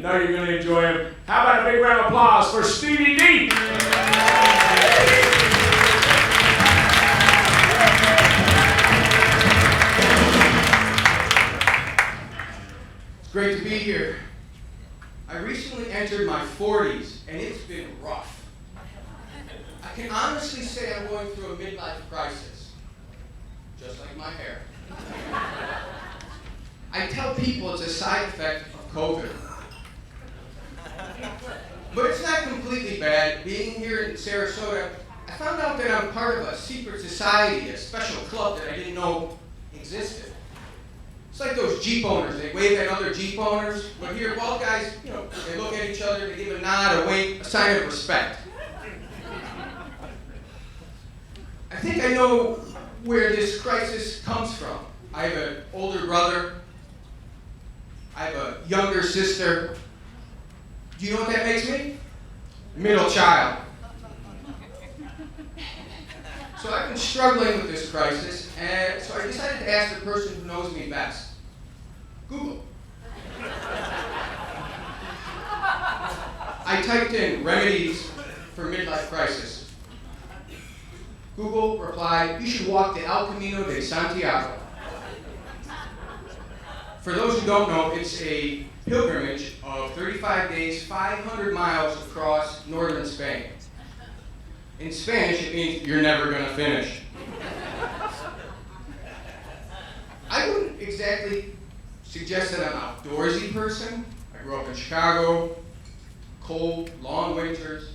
know you're going to enjoy them. How about a big round of applause for Stevie D? It's great to be here. I recently entered my 40s, and it's been rough. I can honestly say I'm going through a midlife crisis, just like my hair. I tell people it's a side effect of COVID. But it's not completely bad. Being here in Sarasota, I found out that I'm part of a secret society, a special club that I didn't know existed. It's like those Jeep owners. They wave at other Jeep owners. But here, well, guys, they look at each other, they give a nod, a wink, a sign of respect. I think I know where this crisis comes from. I have an older brother. I have a younger sister. Do you know what that makes me? Middle child. So I've been struggling with this crisis, and so I decided to ask the person who knows me best. Google. I typed in remedies for midlife crisis. Google replied, you should walk the El Camino de Santiago. For those who don't know, it's a pilgrimage of 35 days, 500 miles across northern Spain. In Spanish, it means you're never going to finish. I wouldn't exactly suggest that I'm an outdoorsy person. I grew up in Chicago, cold, long winters.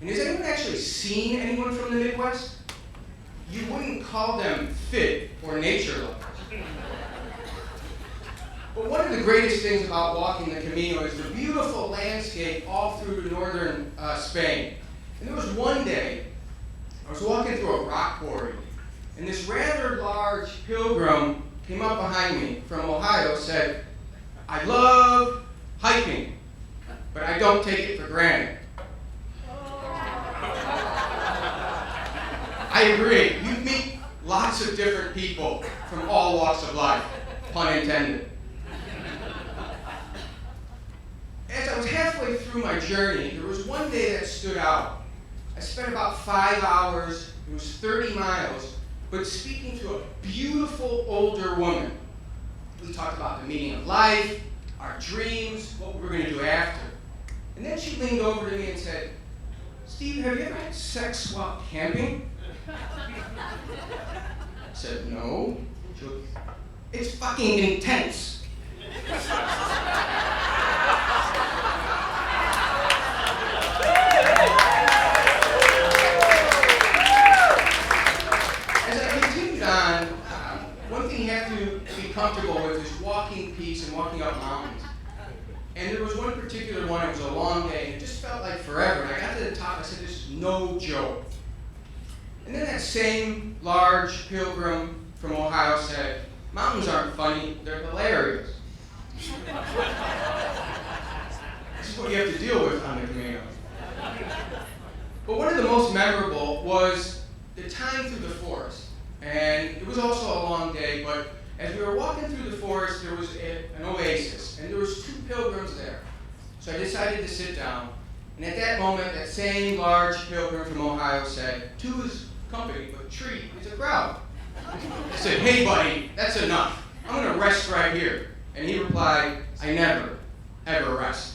And has anyone actually seen anyone from the Midwest? You wouldn't call them fit or nature lovers. But one of the greatest things about walking the Camino is the beautiful landscape all through northern Spain. And there was one day, I was walking through a rock quarry, and this rather large pilgrim came up behind me from Ohio, said, I love hiking, but I don't take it for granted. I agree. You meet lots of different people from all walks of life, pun intended. As I was halfway through my journey, there was one day that stood out. I spent about 5 hours, it was 30 miles, but speaking to a beautiful older woman. We talked about the meaning of life, our dreams, what we were going to do after. And then she leaned over to me and said, Steve, have you ever had sex while camping? I said, no. She goes, it's fucking intense. One thing you have to be comfortable with is walking peaks and walking up mountains. And there was one particular one, it was a long day, and it just felt like forever. And I got to the top, I said, this is no joke. And then that same large pilgrim from Ohio said, mountains aren't funny, they're hilarious. This is what you have to deal with on the Camino. But one of the most memorable was the time through the forest. And it was also a long day, but as we were walking through the forest, there was an oasis, and there was 2 pilgrims there. So I decided to sit down, and at that moment, that same large pilgrim from Ohio said, 2 is company, but 3 is a crowd. I said, hey buddy, that's enough. I'm gonna rest right here. And he replied, I never, ever rest.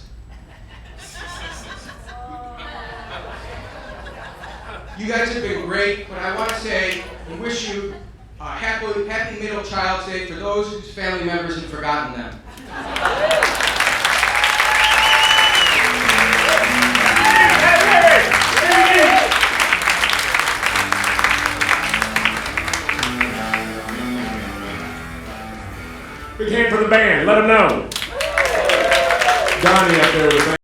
You guys have been great, but I want to say and wish you a happy Middle Child's Day for those whose family members have forgotten them. Big hand for the band. Let them know. Donnie up there with